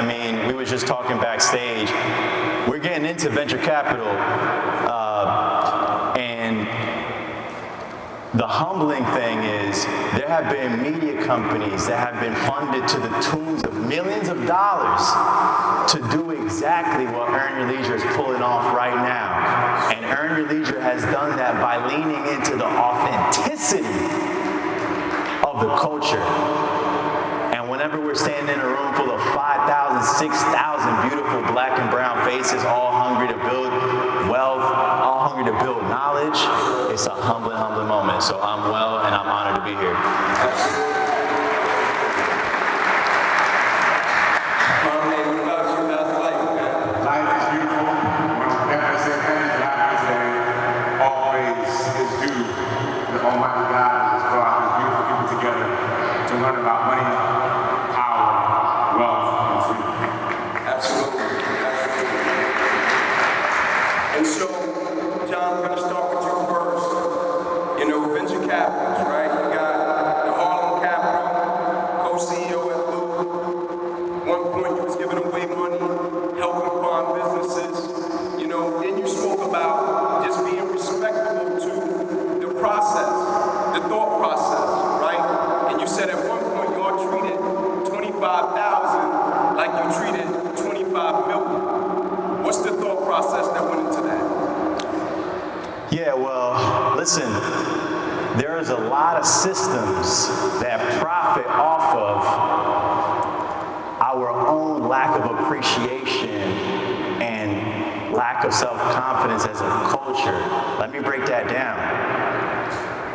I mean, we were just talking backstage. We're getting into venture capital, and the humbling thing is there have been media companies that have been funded to the tunes of millions of dollars to do exactly what Earn Your Leisure is pulling off right now. And Earn Your Leisure has done that by leaning into the authenticity of the culture. And whenever we're standing in a room full of 5,000, 6,000 beautiful black and brown faces, all hungry to build wealth, all hungry to build knowledge, it's a humbling, humbling moment. So I'm well and I'm honored to be here. Life is beautiful. All praise is due to the Almighty God who has brought these beautiful people together to learn about money, power, wealth, and freedom. Absolutely. And so, John, we're going to start with you first. You know, venture capitalists, right? You got the Harlem Capital, co-CEO at Blue. One point you was giving away money, helping fund businesses. You know, then you spoke about just being respectable to the process, the thought process, right? And you said at one point you all treated 25,000 like you treated 25 million. What's the thought process that went into that? Yeah, well, listen, there is a lot of systems that profit off of our own lack of appreciation and lack of self-confidence as a culture. Let me break that down.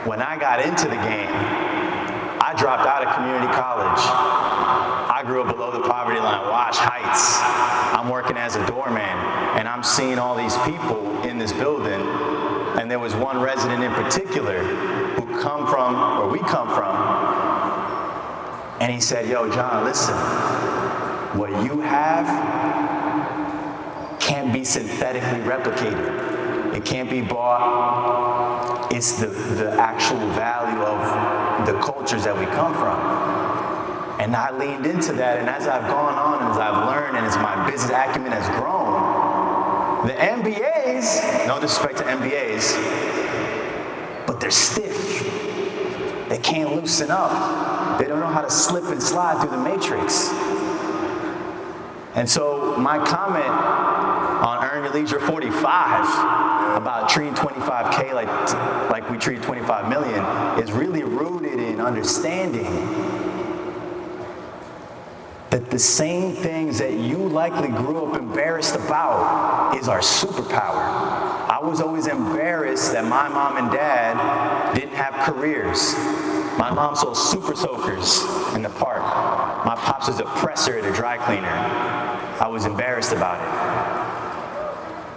When I got into the game, I dropped out of community college. I grew up below the poverty line, Wash Heights. I'm working as a doorman, and I'm seeing all these people in this building, and there was one resident in particular who come from where we come from, and he said, yo, John, listen, what you have can't be synthetically replicated. It can't be bought. It's the actual value of the cultures that we come from. And I leaned into that, and as I've gone on, and as I've learned, and as my business acumen has grown, the MBAs, no disrespect to MBAs, but they're stiff. They can't loosen up. They don't know how to slip and slide through the matrix. And so my comment on Earn Your Leisure 45 about treating 25K like we treat 25 million is really rooted in understanding that the same things that you likely grew up embarrassed about is our superpower. I was always embarrassed that my mom and dad didn't have careers. My mom sold super soakers in the park. My pops was a presser at a dry cleaner. I was embarrassed about it.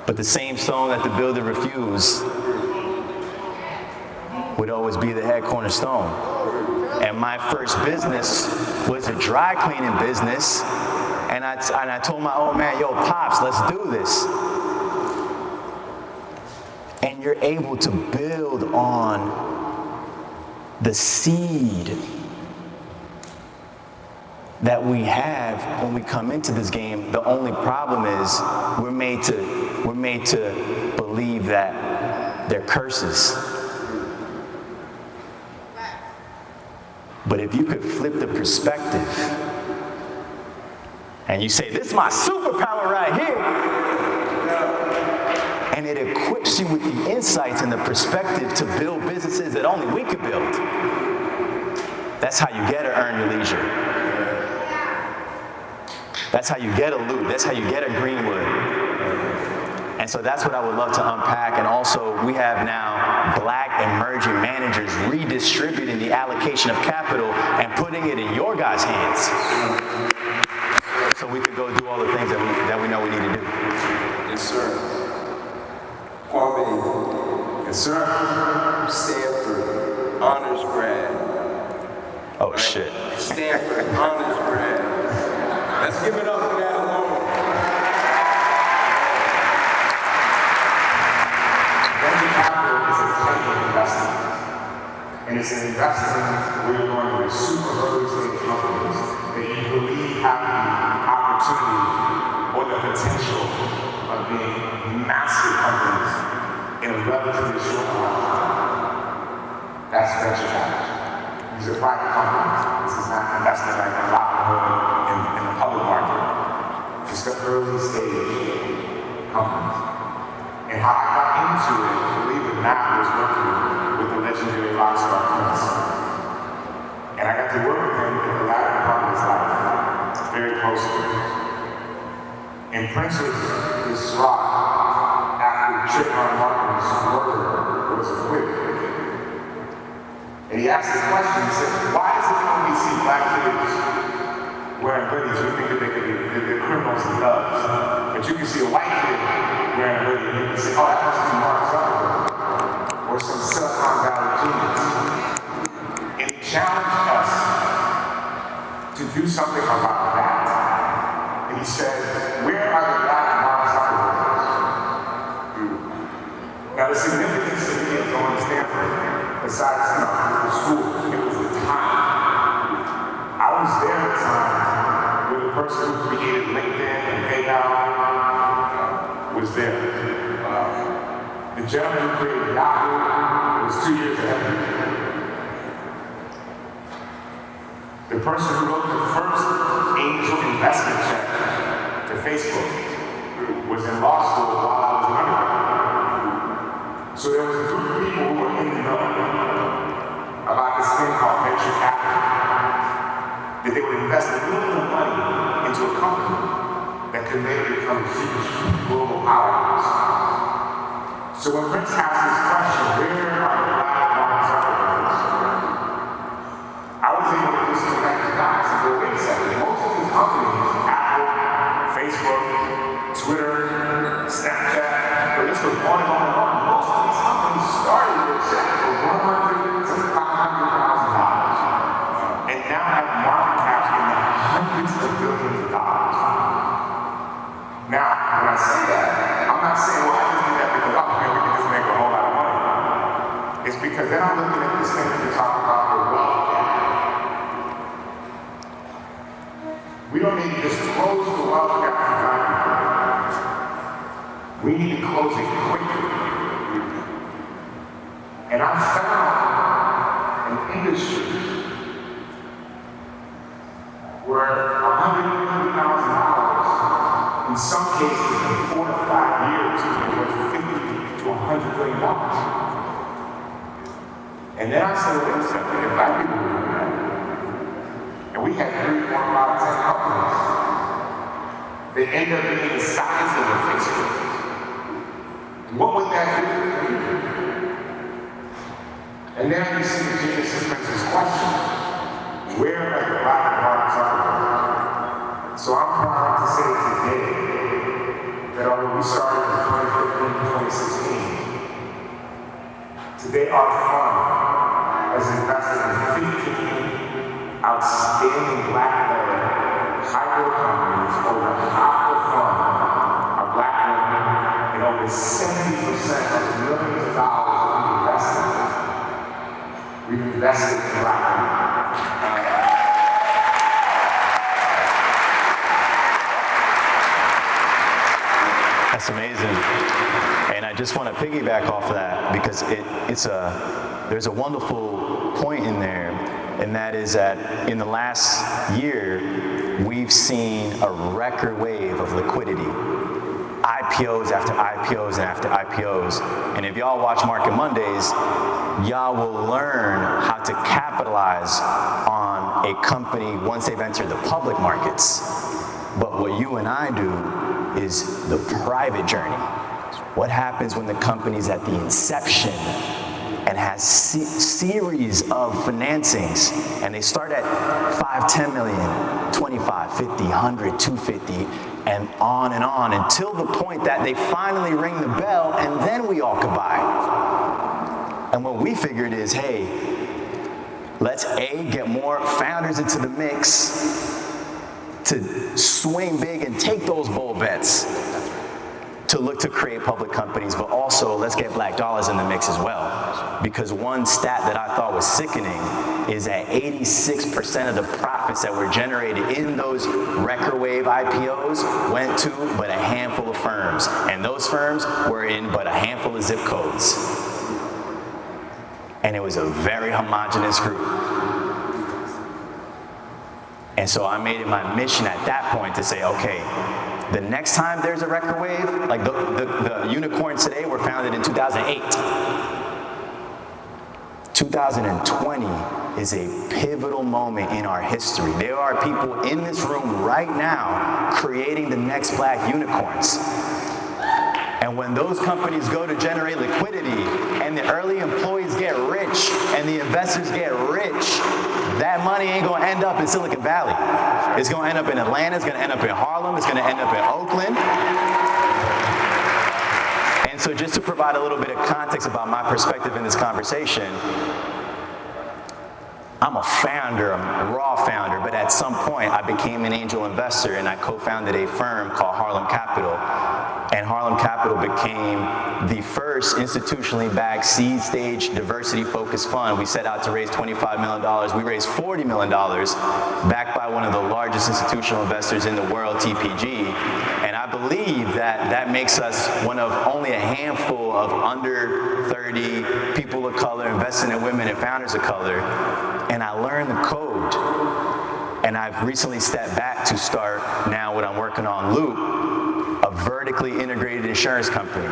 But the same stone that the builder refused would always be the head cornerstone. And my first business was a dry cleaning business. And I told my old man, yo, Pops, let's do this. And you're able to build on the seed that we have when we come into this game. The only problem is we're made to believe that they're curses. But if you could flip the perspective and you say, this is my superpower right here, and it equips you with the insights and the perspective to build businesses that only we could build. That's how you get to Earn Your Leisure. That's how you get a Loop. That's how you get a Greenwood. And so that's what I would love to unpack. And also, we have now black emerging managers redistributing the allocation of capital and putting it in your guys' hands. So we could go do all the things that we know we need to do. Yes, sir. Kwame. Yes, sir. Stanford honors grad. Oh, shit. Stanford honors grad. Let's give it up for that alone. Venture capital is a type of investment. And it's an investment where you're going to super early stage companies that you believe have the opportunity potential of being massive companies in a relatively short amount of time. That's venture capital. These are private companies. This is not investing like a Robinhood in the public market. Just the early stage companies. And how I got into it, believe it or not, was working with the legendary rock star Prince. And I got to work with him in the latter part of his life, very closely. And Prince was distraught after Trayvon Martin's murder was acquitted. And he asked this question, he said, why is it when we see black kids wearing hoodies, we think that they're criminals and thugs? But you can see a white kid wearing a hoodie and you can say, oh, that must be Mark Zuckerberg or some Silicon Valley genius. And he challenged us to do something about that. And he said, where are the black Mark Zuckerbergs? Now the significance to me of going to Stanford, besides, the school, it was the time. I was there at the time where the person who created LinkedIn and PayPal was there. The gentleman who created Yahoo was 2 years ahead of me. The person who wrote the first angel investment check to Facebook was in law school while I was an undergrad. So there was a group of people who were in the know about this thing called venture capital. That they would invest a little bit of money into a company that could later become a huge global powerhouse. So when Prince asked this question, where are the black Mark Zuckerbergs? I was able to just connect the dots and go, wait a second, most of these companies, Apple, Facebook, Twitter, Snapchat, the list goes on and on and on. Most of these companies started with checks for $100,000 to $500,000 and now have market caps in the hundreds of billions of dollars. Now, when I say that, I'm not saying, well, I just do that because we can just make a whole lot of money. It's because then I'm looking at this thing that we talk about the wealth gap. We don't need to just close the wealth gap for value. We need to close it quickly. And I found an industry where $100,000, in some cases in 4 to 5 years, can be worth $50 to $100 billion. And then I said, wait a second, if black people were doing that, and we had 3, 4, 5, 10 companies, they end up being the size of a Facebook. What would that do for you? And then you see the genius of Prince's question. Where are the black Mark Zuckerberg? So I'm proud to say today that although we started in 2015, today our fund has invested in 15 outstanding black-led high-growth companies. Over half the fund are black women, and over 70% of the millions of dollars that we've invested in black women. That's amazing. And I just want to piggyback off of that because there's a wonderful point in there, and that is that in the last year, we've seen a record wave of liquidity. IPOs after IPOs and after IPOs. And if y'all watch Market Mondays, y'all will learn how to capitalize on a company once they've entered the public markets. But what you and I do is the private journey. What happens when the company's at the inception and has series of financings, and they start at 5, 10 million, 25, 50, 100, 250, and on until the point that they finally ring the bell, and then we all could buy. And what we figured is, hey, let's get more founders into the mix to swing big and take those bold bets to look to create public companies, but also let's get black dollars in the mix as well. Because one stat that I thought was sickening is that 86% of the profit profits that were generated in those record wave IPOs went to but a handful of firms. And those firms were in but a handful of zip codes. And it was a very homogenous group. And so I made it my mission at that point to say, okay, the next time there's a record wave, like the unicorns today were founded in 2008. 2020 is a pivotal moment in our history. There are people in this room right now creating the next black unicorns. And when those companies go to generate liquidity and the early employees get rich and the investors get rich, that money ain't gonna end up in Silicon Valley. It's gonna end up in Atlanta, it's gonna end up in Harlem, it's gonna end up in Oakland. And so just to provide a little bit of context about my perspective in this conversation, I'm a founder, I'm a raw founder, but at some point I became an angel investor and I co-founded a firm called Harlem Capital. And Harlem Capital became the first institutionally backed seed stage diversity focused fund. We set out to raise $25 million. We raised $40 million backed by one of the largest institutional investors in the world, TPG. And I believe that that makes us one of only a handful of under 30 people of color investing in women and founders of color. And I learned the code. And I've recently stepped back to start now what I'm working on, Loop, a vertically integrated insurance company.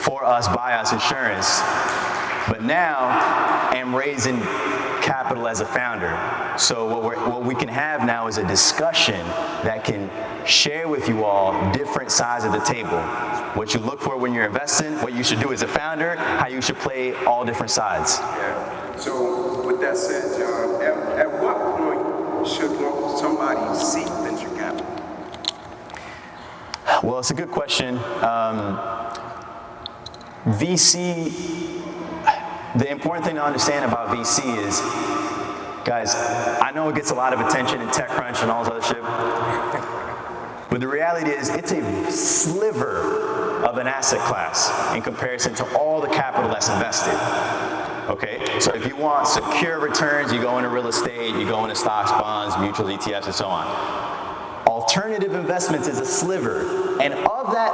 For us, by us insurance. But now I'm raising capital as a founder. So what we can have now is a discussion that can share with you all different sides of the table. What you look for when you're investing, what you should do as a founder, how you should play all different sides. Yeah. So with that said, John, at what point should somebody seek venture capital? Well, it's a good question. VC, the important thing to understand about VC is, guys, I know it gets a lot of attention in TechCrunch and all this other shit, but the reality is it's a sliver of an asset class in comparison to all the capital that's invested. Okay, so if you want secure returns, you go into real estate, you go into stocks, bonds, mutual ETFs, and so on. Alternative investments is a sliver, and of that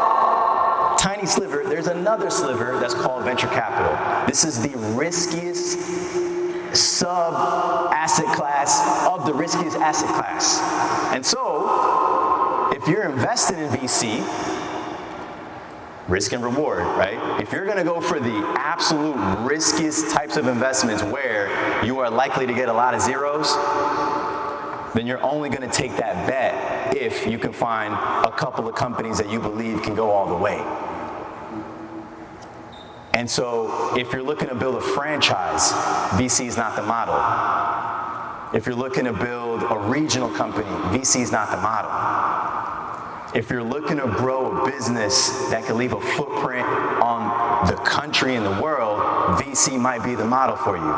tiny sliver, there's another sliver that's called venture capital. This is the riskiest sub-asset class of the riskiest asset class. And so, if you're invested in VC, risk and reward, right? If you're gonna go for the absolute riskiest types of investments where you are likely to get a lot of zeros, then you're only gonna take that bet if you can find a couple of companies that you believe can go all the way. And so if you're looking to build a franchise, VC is not the model. If you're looking to build a regional company, VC is not the model. If you're looking to grow a business that can leave a footprint on the country and the world, VC might be the model for you.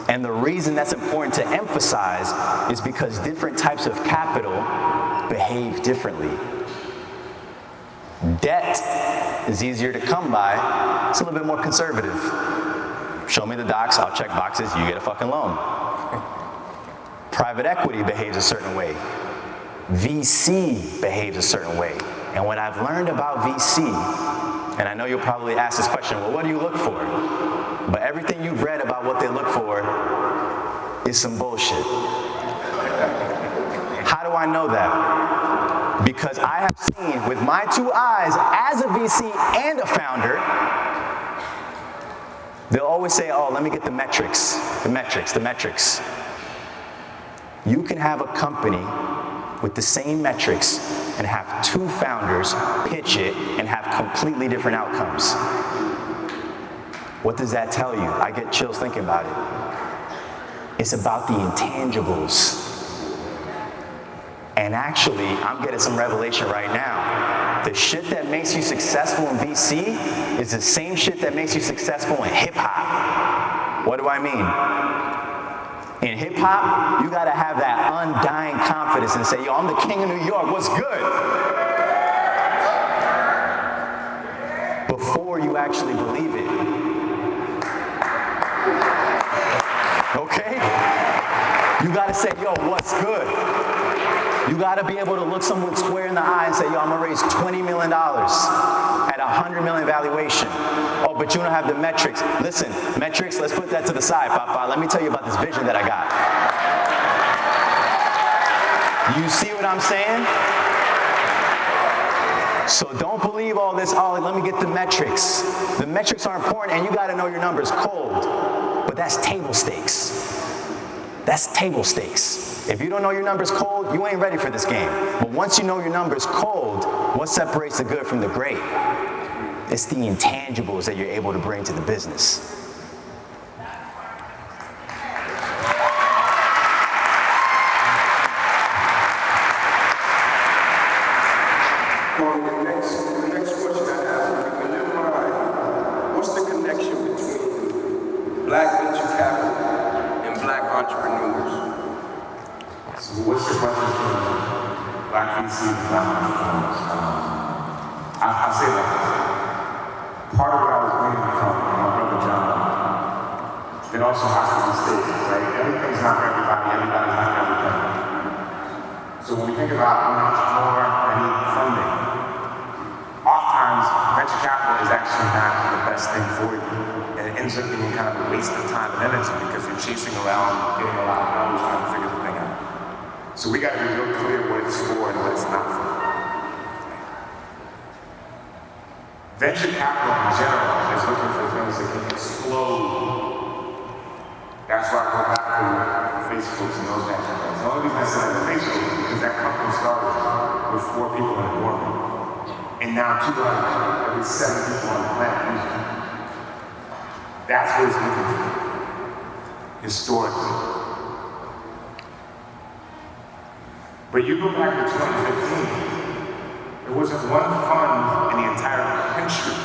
And the reason that's important to emphasize is because different types of capital behave differently. Debt is easier to come by. It's a little bit more conservative. Show me the docs, I'll check boxes, you get a fucking loan. Private equity behaves a certain way. VC behaves a certain way. And what I've learned about VC, and I know you'll probably ask this question, well, what do you look for? But everything you've read about what they look for is some bullshit. How do I know that? Because I have seen with my two eyes as a VC and a founder, they'll always say, oh, let me get the metrics, the metrics, the metrics. You can have a company with the same metrics and have two founders pitch it and have completely different outcomes. What does that tell you? I get chills thinking about it. It's about the intangibles. And actually, I'm getting some revelation right now. The shit that makes you successful in VC is the same shit that makes you successful in hip hop. What do I mean? In hip hop, you gotta have that undying confidence and say, yo, I'm the king of New York, what's good? Before you actually believe it. Okay? You gotta say, yo, what's good? You gotta be able to look someone square in the eye and say, yo, I'm gonna raise $20 million at a $100 million valuation. Oh, but you don't have the metrics. Listen, metrics, let's put that to the side, Papa. Let me tell you about this vision that I got. You see what I'm saying? So don't believe all this, oh, let me get the metrics. The metrics are important, and you gotta know your numbers cold. But that's table stakes. That's table stakes. If you don't know your numbers cold, you ain't ready for this game. But once you know your numbers cold, what separates the good from the great? It's the intangibles that you're able to bring to the business. Well, the next question I have, in your mind, what's the connection between black venture capital and black entrepreneurs? So what's the question from black VCs and black entrepreneurs? I'll say like this. Part of what I was waiting from my brother John, it also has to be stated, right? Everything's not for everybody, everybody's not for everything. So when we think about an entrepreneur and need funding, oftentimes venture capital is actually not the best thing for you. And it ends up being kind of a waste of time and energy because you're chasing around, getting a lot of numbers, trying to figure the thing out. So we got to be real clear what it's for and what it's not for. Venture capital in general is looking for things that can explode. That's why I go back to Facebooks and those venture things. The only reason I said Facebook is because that company started with 4 people in the boardroom. And now 200, every 7 people on the planet using it. That's what it's looking for, historically. But you go back to 2015, there wasn't one fund in the entire country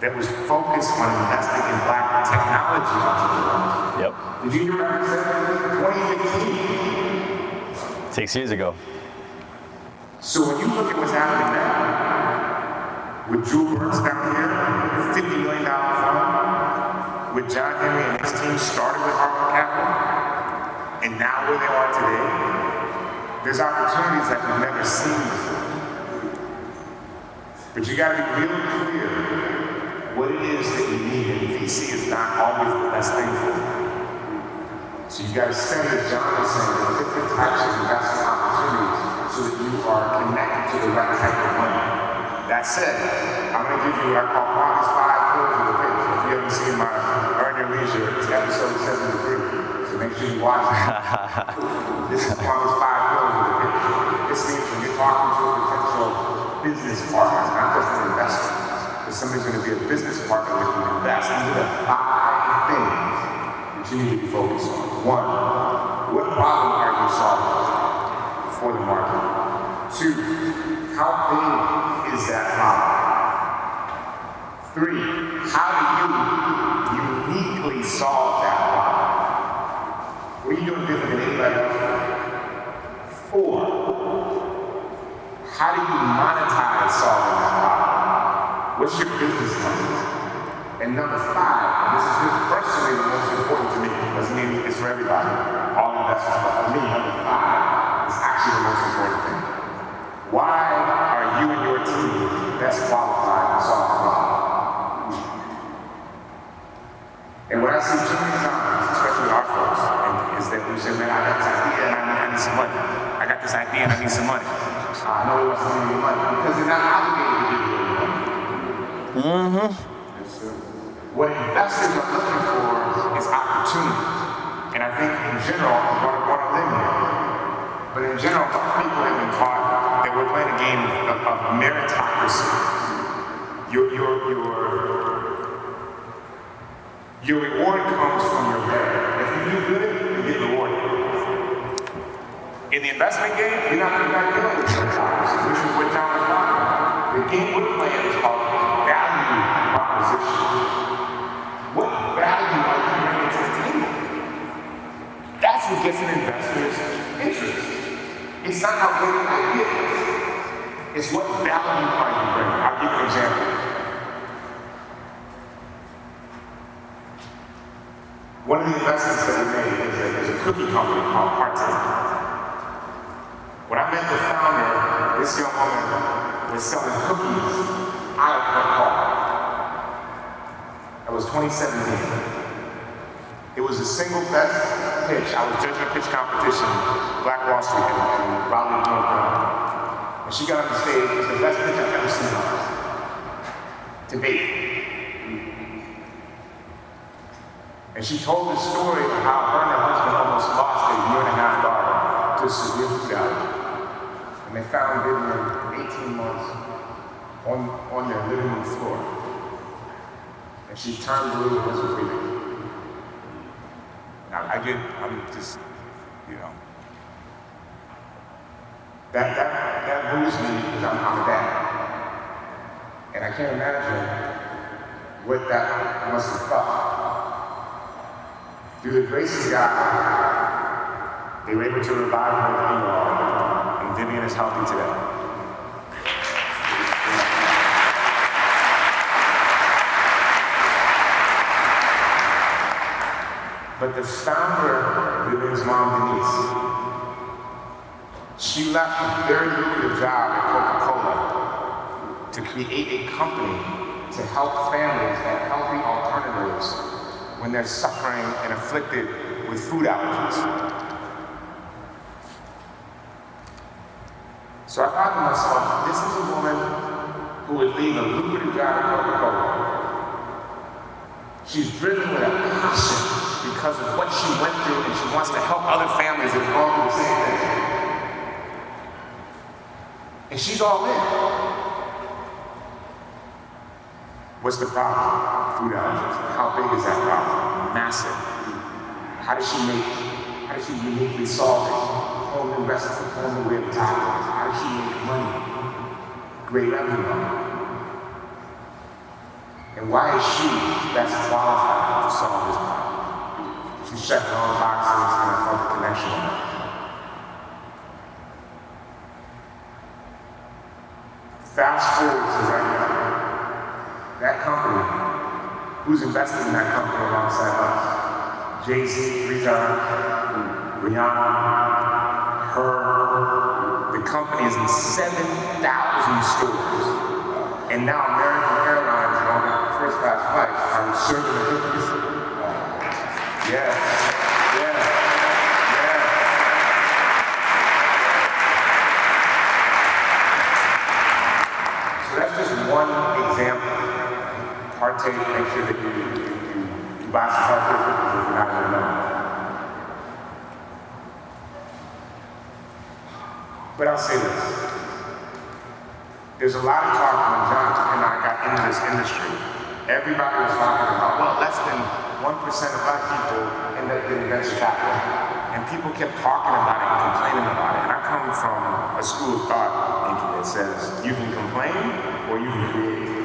that was focused on investing in black technology entrepreneurs. Yep. Did you hear what I said? 2015. 6 years ago. So when you look at what's happening now, with Drew Burns down here, a $50 million fund, with John Henry and his team started with Harlem Capital, and now where they are today, there's opportunities that we've never seen before. But you gotta be really clear what it is that you need, and VC is not always the best thing for you. So you gotta spend, as John was saying, on different types of investment opportunities so that you are connected to the right type of money. That said, I'm gonna give you what I call Kwami's 5 pillars of the pitch. If you haven't seen my Earn Your Leisure, it's episode 73. So make sure you watch it. This is Kwami's 5 pillars of the pitch. This means when you're talking to a potential business partner, not just an investor, but somebody's going to be a business partner with you invest. These are the 5 things that you need to be focused on. 1, what problem are you solving for the market? 2, how big is that problem? 3, how do you uniquely solve that problem? What are you doing different than anybody else? 4, how do you monetize solving that problem? What's your business model? And number 5, and this is just personally the most important to me, doesn't mean it's for everybody, all investors, but for me, number 5 is actually the most important thing. Why are you and your team best qualified to solve the problem? And what I see too many times, especially with our folks, is that we say, man, I got this idea and I need some money. I got this idea and I need some money. I know he wants to give me money because they're not obligated to give you money. Mm-hmm. What investors are looking for is opportunity. And I think in general, I'm going to live here, but in general, people have been taught that we're playing a game of meritocracy. Your reward comes from your merit. If you do good, you get rewarded. In the investment game, you're not dealing with meritocracy, which is what John was talking about. The game we're playing is called value proposition. What value are you bringing to the table? That's what gets an investor's interest. It's not how great an idea is. It's what value are you bringing. I'll give you an example. One of the investments that we made is a cookie company called Partake. When I met the founder, this young woman was selling cookies out of her car. That was 2017. It was the single best pitch. I was judging a pitch competition, Black Wall Street in Raleigh, North Carolina. When she got on the stage, it was the best pitch I've ever seen on to date. And she told the story of how her and her husband almost lost a 1.5-year daughter to severe food allergy. And they found Vivian 18 months on their living room floor. And she turned blue and wasn't breathing. Now, I'm just, you know. That moves me because I'm a dad. And I can't imagine what that must have felt. Through the grace of God, they were able to revive her with ER, and Vivian is healthy today. But the founder, Vivian's mom, Denise, she left a very lucrative job at Coca-Cola to create a company to help families have healthy alternatives when they're suffering and afflicted with food allergies. So I thought to myself, this is a woman who would leave a lucrative job at Coca-Cola. She's driven with a passion because of what she went through, and she wants to help other families that are going through the same thing. And she's all in. What's the problem? Food allergies. How big is that problem? Massive. How does she uniquely solve it? Whole new recipe, whole new way of tackling it. How does she make money? Great revenue. And why is she best qualified to solve this problem? She's checked all the boxes and I felt a connection with her. Fast forward to right now. That company, who's invested in that company alongside us? Jay-Z, Rihanna, her. The company is in 7,000 stores. And now American Airlines on first class flights are serving the cookies. Yes. So that's just one example. Partake, make sure that you buy some Partake if you're not going to know. But I'll say this. There's a lot of talk when John and I got into this industry. Everybody was talking about, well, less than 1% of black people end up getting venture capital. And people kept talking about it and complaining about it. And I come from a school of thought thinking that says, you can complain or you can create.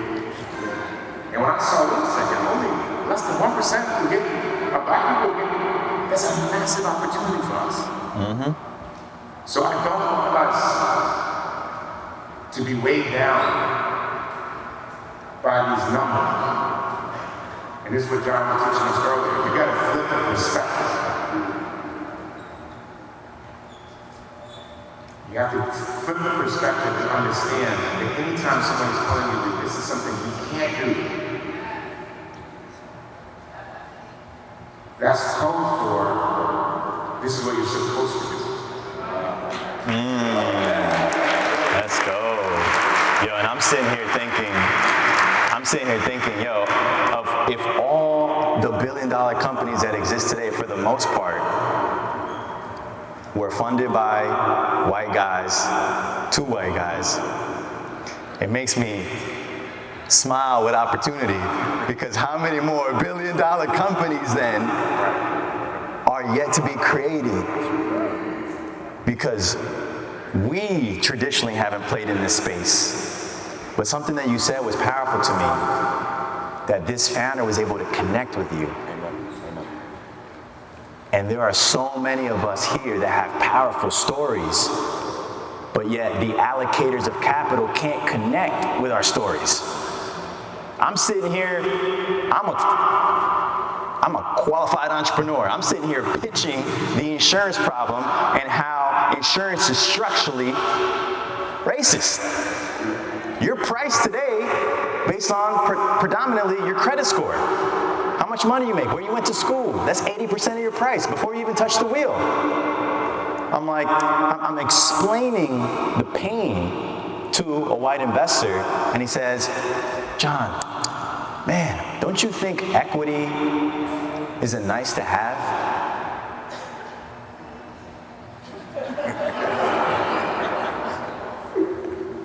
And when I saw this, only less than 1% will get, black people get, that's a massive opportunity for us. Mm-hmm. So I don't want us to be weighed down by these numbers. And this is what John was teaching us earlier. You gotta flip the perspective. You have to flip the perspective and understand that anytime somebody's telling you that this is something you can't do, that's code for this is what you're supposed to do. Let's go. Yo, and I'm sitting here thinking, yo, if all the billion-dollar companies that exist today, for the most part, were funded by white guys, two white guys, it makes me smile with opportunity, because how many more billion-dollar companies then are yet to be created? Because we traditionally haven't played in this space. But something that you said was powerful to me, that this founder was able to connect with you. And there are so many of us here that have powerful stories, but yet the allocators of capital can't connect with our stories. I'm sitting here, I'm a qualified entrepreneur. I'm sitting here pitching the insurance problem and how insurance is structurally racist. You're priced today based on predominantly your credit score. How much money you make, where you went to school. That's 80% of your price before you even touch the wheel. I'm explaining the pain to a white investor, and he says, John, man, don't you think equity is a nice to have?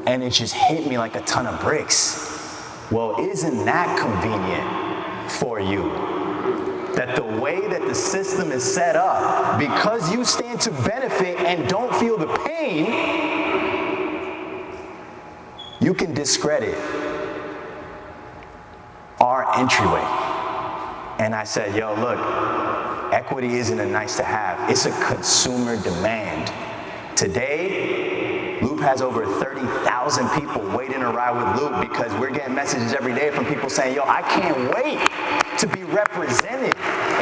And it just hit me like a ton of bricks. Well, isn't that convenient for you? That the way that the system is set up, because you stand to benefit and don't feel the pain, you can discredit our entryway. And I said, yo, look, equity isn't a nice to have, it's a consumer demand. Today, Loop has over 30,000 people waiting to ride with Loop because we're getting messages every day from people saying, yo, I can't wait to be represented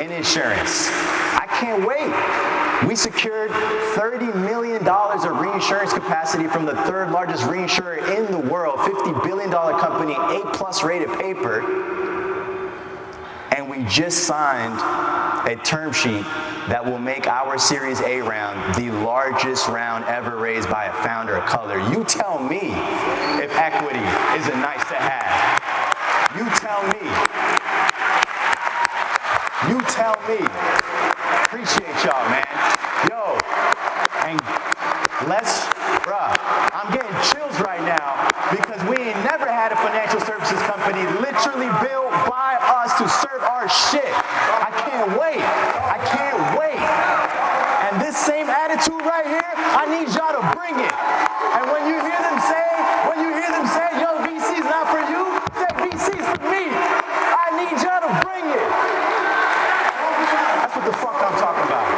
in insurance. I can't wait. We secured $30 million of reinsurance capacity from the third largest reinsurer in the world, $50 billion company, A+ rated paper. And we just signed a term sheet that will make our Series A round the largest round ever raised by a founder of color. You tell me if equity is a nice to have. You tell me. You tell me. Appreciate y'all, man. Yo, and bruh, I'm getting chills right now because we ain't never had a financial services company literally built by us to serve our shit. I can't wait. I can't wait. And this same attitude right here, I need y'all to bring it. And when you hear them say, yo, VC's not for you, say VC's for me. I need y'all to bring it. That's what the fuck I'm talking about.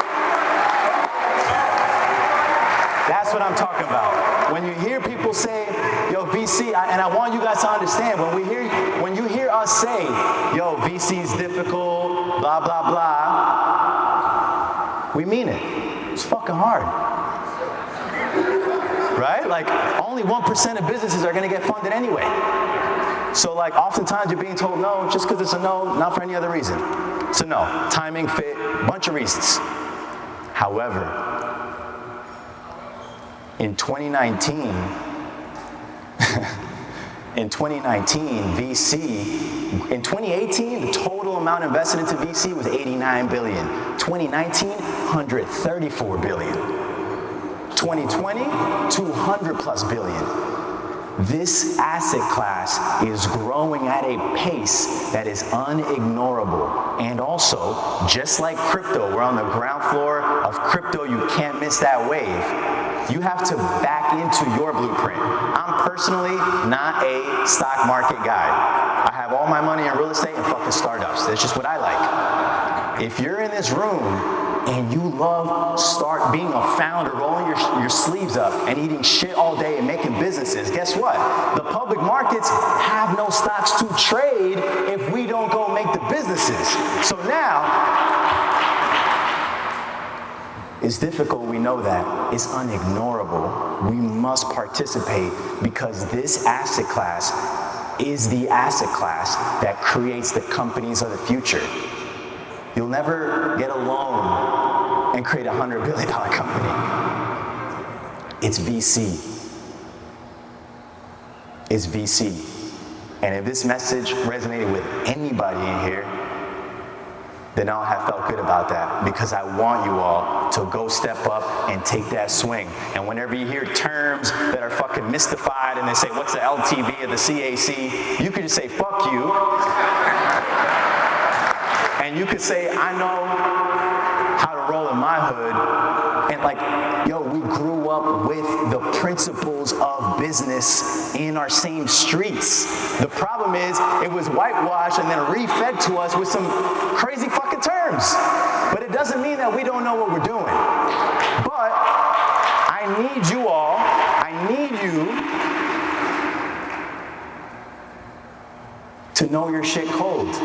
That's what I'm talking about. When you hear people say, yo, VC, and I want you guys to understand, when you hear us say, yo, VC's difficult, blah, blah, blah, we mean it. It's fucking hard. Right? Like, only 1% of businesses are gonna get funded anyway. So like, oftentimes you're being told no just because it's a no, not for any other reason. It's a no. Timing, fit, bunch of reasons. However, in 2019, VC, in 2018, the total amount invested into VC was $89 billion. 2019, $134 billion. 2020, $200+ billion. This asset class is growing at a pace that is unignorable. And also, just like crypto, we're on the ground floor of crypto, you can't miss that wave. You have to back into your blueprint. I'm personally not a stock market guy. I have all my money in real estate and fucking startups. That's just what I like. If you're in this room and you love being a founder, rolling your sleeves up and eating shit all day and making businesses, guess what? The public markets have no stocks to trade if we don't go make the businesses. So now, it's difficult, we know that. It's unignorable. We must participate because this asset class is the asset class that creates the companies of the future. You'll never get a loan and create a $100 billion company. It's VC. It's VC. And if this message resonated with anybody in here, then I'll have felt good about that because I want you all to go step up and take that swing. And whenever you hear terms that are fucking mystified and they say, what's the LTV of the CAC? You could just say, fuck you. And you could say, I know how to roll in my hood. And like, yo, we grew up with the principles of business in our same streets. The problem is, it was whitewashed and then refed to us with some crazy fucking terms. But it doesn't mean that we don't know what we're doing. But I need you all, I need you to know your shit cold.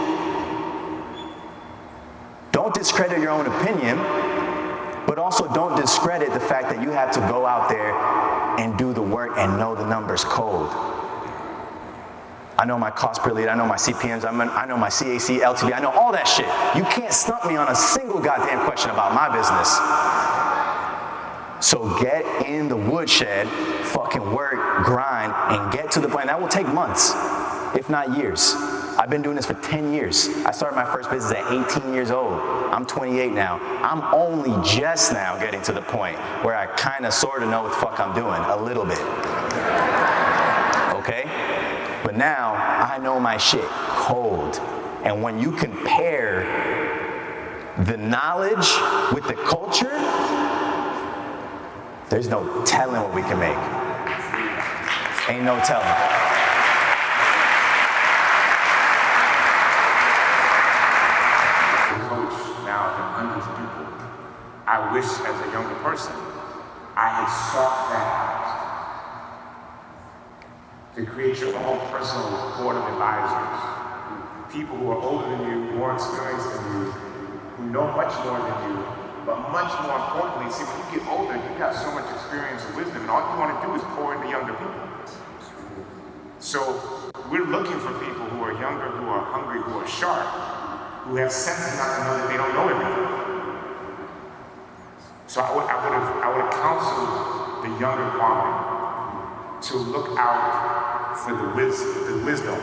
discredit your own opinion, but also don't discredit the fact that you have to go out there and do the work and know the numbers cold. I know my cost per lead, I know my CPMs, I know my CAC, LTV, I know all that shit. You can't stump me on a single goddamn question about my business. So get in the woodshed, fucking work, grind, and get to the point. That will take months, if not years. I've been doing this for 10 years. I started my first business at 18 years old. I'm 28 now. I'm only just now getting to the point where I kind of sort of know what the fuck I'm doing, a little bit. Okay? But now, I know my shit cold. And when you compare the knowledge with the culture, there's no telling what we can make. Ain't no telling. Coach now than hundreds of people. I wish as a younger person, I had sought that out. To create your own personal board of advisors. People who are older than you, more experienced than you, who know much more than you, but much more importantly, see, when you get older, you got so much experience and wisdom, and all you want to do is pour into younger people. So we're looking for people who are younger, who are hungry, who are sharp, who have sense enough to know that they don't know everything. So I would have counseled the younger Kwame to look out for the wisdom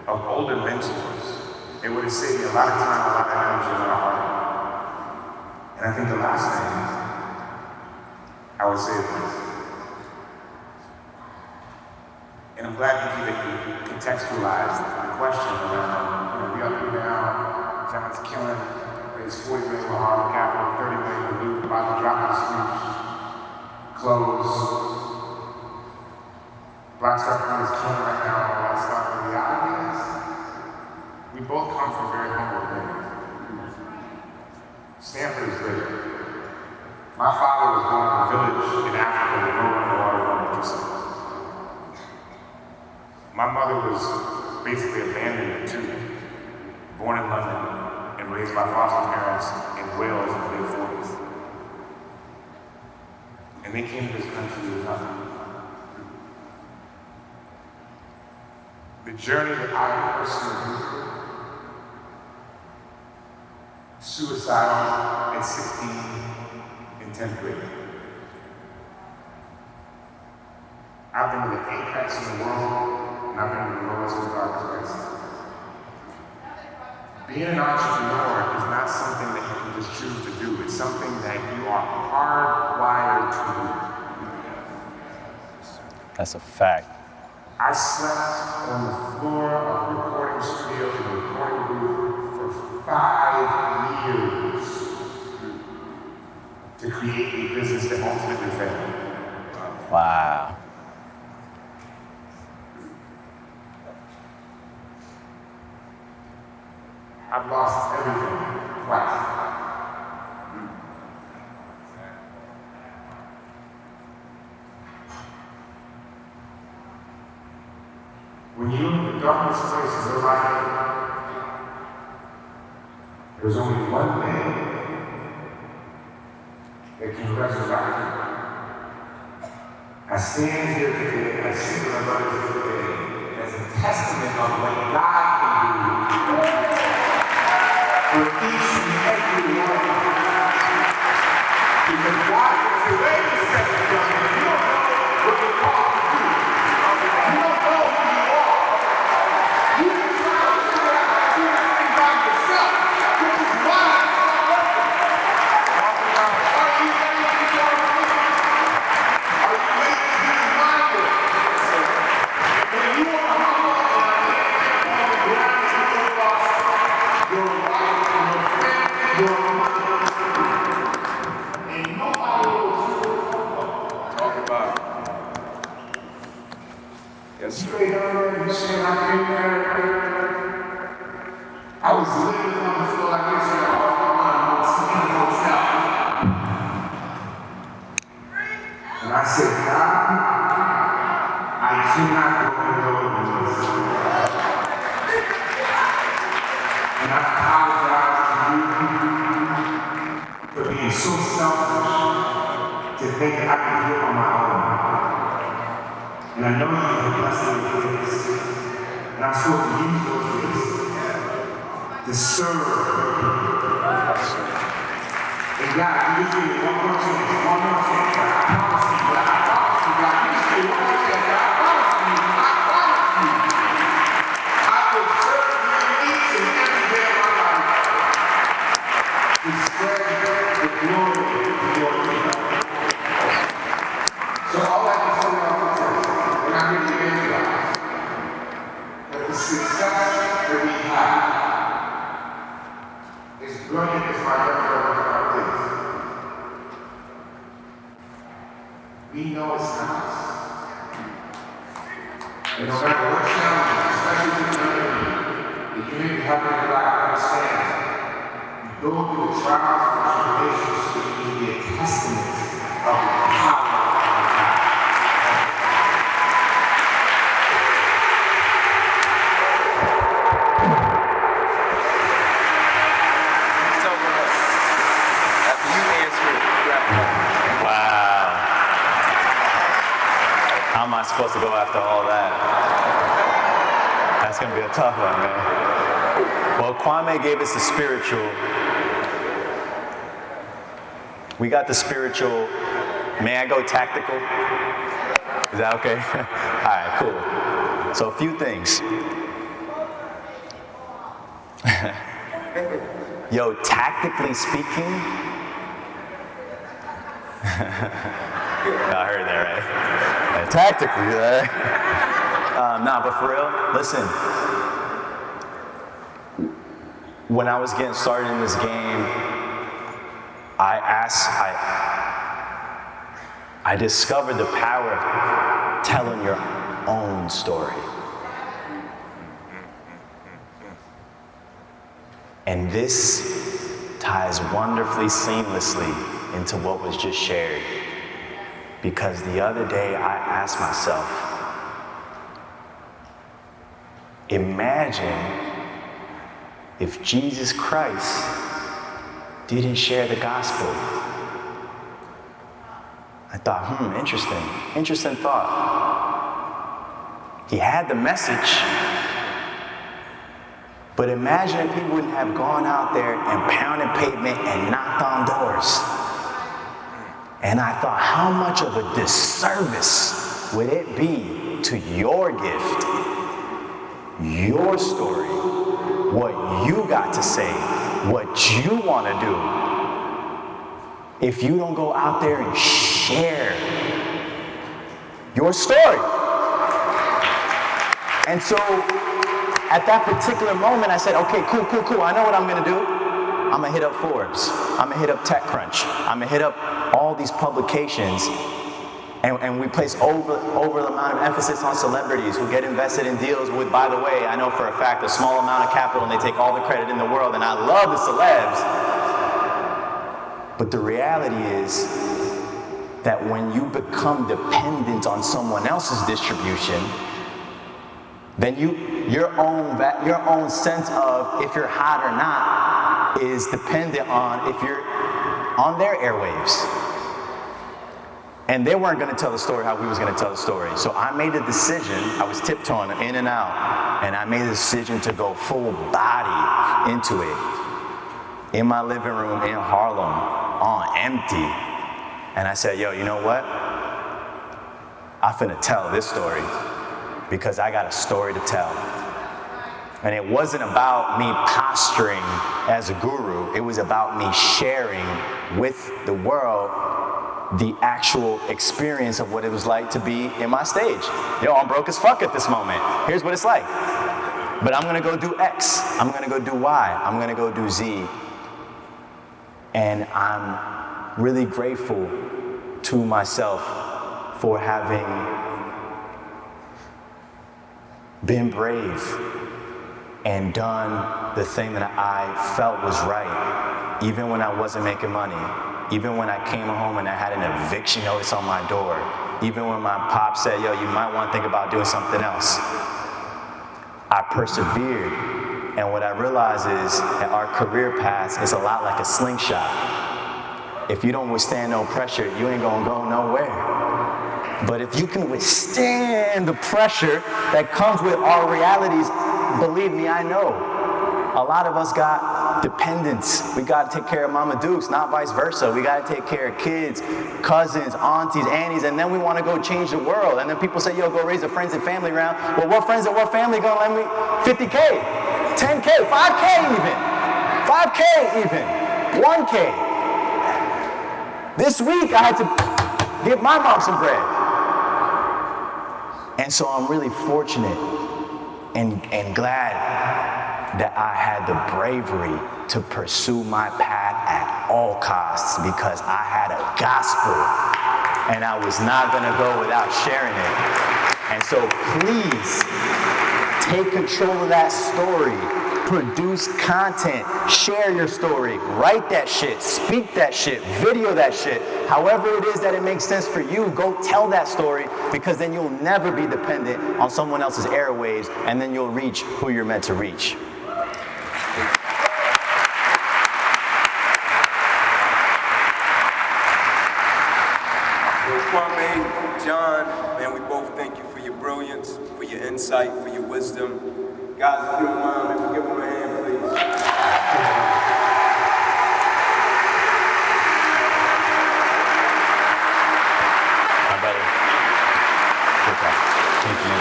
of older mentors. It would have saved me a lot of time, a lot of energy, a lot of heartache. And I think the last thing I would say is this. And I'm glad that you contextualized the question around, we up and down, John's killing, raised 40 million with Harlem Capital, 30 million with Luke, about to drop his speech, close. Black Star Fund is killing right now, all that stuff. The reality is, we both come from very humble things. Stanford is big. My father was born in a village in Africa with no running water, no electricity. My mother was basically abandoned at 2, born in London, and raised by foster parents in Wales in the mid 40s. And they came to this country with nothing. The journey that I personally went through, suicide at 16 in 10th grade. I've been to the apex in the world, and I've been to the lowest and darkest places. Being an entrepreneur is not something that you can just choose to do. It's something that you are hardwired to do. That's a fact. I slept on the floor of a recording studio in a recording booth for 5 years to create a business that ultimately failed. Wow. I've lost everything twice. When you're in the darkest place of your life, there's only one thing that can resurrect you. I stand here today, I sit with my brothers here today, as a testament of what God can do for each and every one of us. Because God can say, wait a second, young man, you don't know what you're called to do. You don't know who you are. You can try to figure out how to do this thing by yourself, which is why it's not working. Are you ready to be born again? Are you ready to be reminded? When you are humble and on the ground to your lost, your wife and your family, your money, and nobody will do it. Talk about it. Yes, sir. Straight on, you said I've been there. I was living on the floor like this in a hotel. And I said, God, I cannot go and go with this. And I apologize to you. And I know you have blessed me with gifts. And I'm supposed to use those gifts to serve. And God, you just need one more chance, God. I promise you, God. I promise you, God. You just need one more chance, God. I promise you. I will serve you each and every day of my life to spread the glory of your kingdom. So all I can say now is this, and I'm going to evangelize, that the success that we have is brilliant as my young brother is. We know it's not. And no matter what challenges, especially the community, that you may be having in your life, understand, you go through the trials and tribulations so that you can be a testament of the power of God. After you answer it, Wow. How am I supposed to go after all that? That's going to be a tough one, man. Well, Kwame gave us the spiritual. We got the spiritual. May I go tactical? Is that okay? All right, cool. So a few things. Yo, tactically speaking, I heard that, right? Tactically, right? Nah, but for real, listen. When I was getting started in this game, I discovered the power of telling your own story. And this ties wonderfully seamlessly into what was just shared. Because the other day I asked myself, imagine if Jesus Christ didn't share the gospel. I thought, interesting thought. He had the message, but imagine if he wouldn't have gone out there and pounded pavement and knocked on doors. And I thought, how much of a disservice would it be to your gift, your story, what you got to say, what you want to do, if you don't go out there and share your story? And so at that particular moment, I said, okay, cool. I know what I'm going to do. I'm going to hit up Forbes. I'm going to hit up TechCrunch. I'm going to hit up all these publications. And we place over the amount of emphasis on celebrities who get invested in deals with, by the way, I know for a fact, a small amount of capital, and they take all the credit in the world. And I love the celebs. But the reality is that when you become dependent on someone else's distribution, then your own sense of if you're hot or not is dependent on if you're on their airwaves. And they weren't going to tell the story how we was going to tell the story. So I made a decision. I was tiptoeing in and out, and I made a decision to go full body into it. In my living room in Harlem, on empty. And I said, yo, you know what? I'm finna tell this story because I got a story to tell. And it wasn't about me posturing as a guru. It was about me sharing with the world the actual experience of what it was like to be in my stage. Yo, I'm broke as fuck at this moment. Here's what it's like. But I'm gonna go do X. I'm gonna go do Y. I'm gonna go do Z. And I'm really grateful to myself for having been brave and done the thing that I felt was right, even when I wasn't making money, even when I came home and I had an eviction notice on my door, even when my pop said, yo, you might want to think about doing something else. I persevered, and what I realized is that our career path is a lot like a slingshot. If you don't withstand no pressure, you ain't gonna go nowhere. But if you can withstand the pressure that comes with our realities, believe me, I know. A lot of us got dependents. We got to take care of Mama Dukes, not vice versa. We got to take care of kids, cousins, aunties, aunties, and then we want to go change the world. And then people say, yo, go raise a friends and family round. Well, what friends and what family going to lend me 50K, 10K, 5K even, 5K even, 1K. This week I had to give my mom some bread. And so I'm really fortunate and glad that I had the bravery to pursue my path at all costs because I had a gospel and I was not gonna go without sharing it. And so please take control of that story. Produce content, share your story, write that shit, speak that shit, video that shit. However it is that it makes sense for you, go tell that story because then you'll never be dependent on someone else's airwaves and then you'll reach who you're meant to reach. Kwame, John, man, we both thank you for your brilliance, for your insight, for your wisdom. Guys, if you don't mind, man, give them a hand, please. My brother. Good job. Thank you.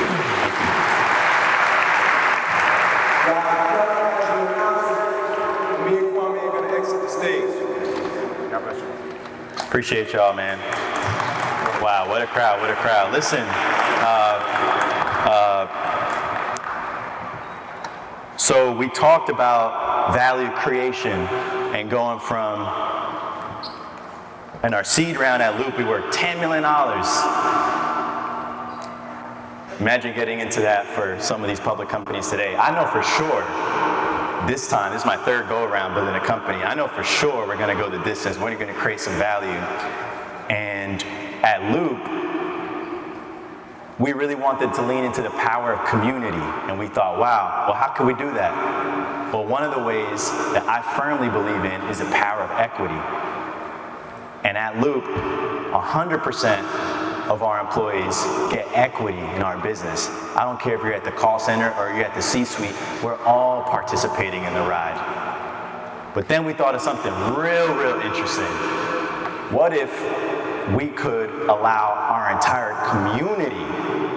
Me and Kwame are going to exit the stage. God bless you. Appreciate y'all, man. Wow, what a crowd, what a crowd. Listen, so we talked about value creation and going from, in our seed round at Loop, we were $10 million. Imagine getting into that for some of these public companies today. I know for sure, this time, this is my third go around building a company, I know for sure we're gonna go the distance, we're gonna create some value. And at Loop, we really wanted to lean into the power of community. And we thought, wow, well, how can we do that? Well, one of the ways that I firmly believe in is the power of equity. And at Loop, 100% of our employees get equity in our business. I don't care if you're at the call center or you're at the C-suite, we're all participating in the ride. But then we thought of something real interesting. What if we could allow our entire community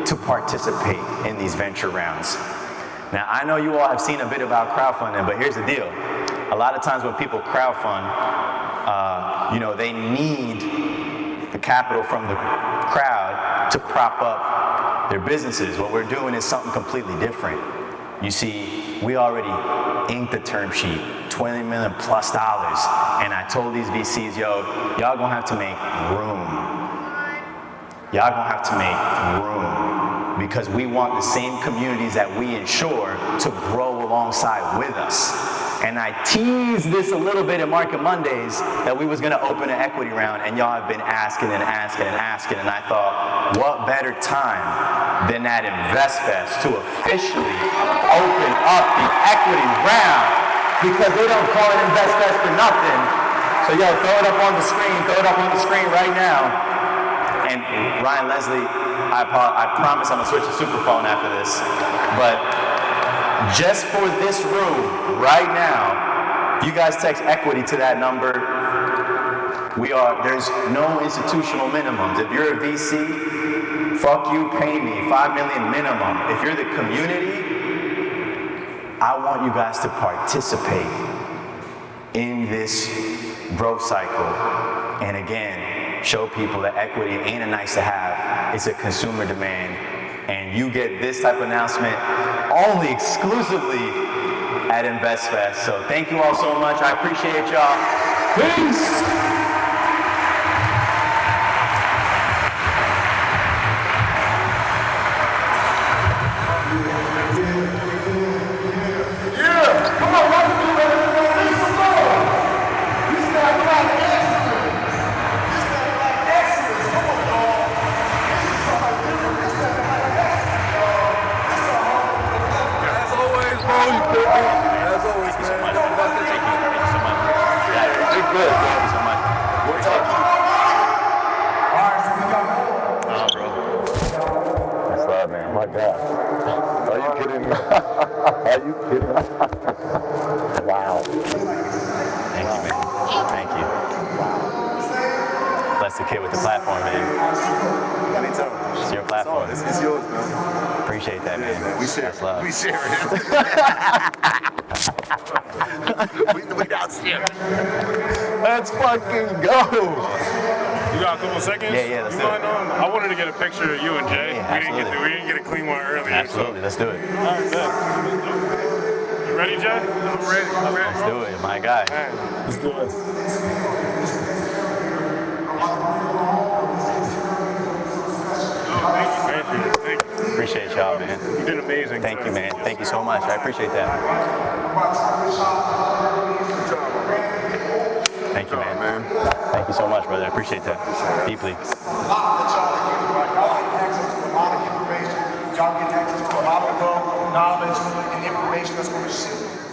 to participate in these venture rounds? Now, I know you all have seen a bit about crowdfunding, but here's the deal. A lot of times when people crowdfund, they need the capital from the crowd to prop up their businesses. What we're doing is something completely different. You see, we already inked the term sheet, $20 million plus. And I told these VCs, yo, y'all gonna have to make room. Y'all gonna have to make room because we want the same communities that we insure to grow alongside with us. And I teased this a little bit at Market Mondays that we was gonna open an equity round, and y'all have been asking, and I thought, what better time than at InvestFest to officially open up the equity round, because they don't call it InvestFest for nothing. So yo, throw it up on the screen right now. And Ryan Leslie, I promise I'm gonna switch to superphone after this, but just for this room right now, if you guys text equity to that number, there's no institutional minimums. If you're a VC, fuck you, pay me, $5 million minimum. If you're the community, I want you guys to participate in this growth cycle. And again, show people that equity ain't a nice to have, it's a consumer demand. And you get this type of announcement only exclusively at InvestFest. So thank you all so much. I appreciate y'all. Peace. As always, man. Thank you so much. Yeah, you're good. Thank you so much. Oh my God. Are you kidding me? Are you kidding me? Wow. Thank you, man. Thank you. Bless the kid with the platform, man. Anytime. It's your platform. It's yours, man. Appreciate that, man. We share. That's love. We share it. we out share. Let's fucking go. You got a couple seconds? Yeah, let's you do mind, it. I wanted to get a picture of you and Jay. Yeah, we didn't get a clean one earlier. Absolutely. Let's do it. So. All right, bet. You ready, Jay? I'm ready. Let's do it. My guy. All right, let's do it. Thank you. Appreciate y'all, man. You did amazing. Thank you, man. Thank you so much. I appreciate that. Thank you, man. Thank you so much, brother. I appreciate that deeply. Y'all get access to a lot of information. Y'all get access to a lot of knowledge and information that's going to shift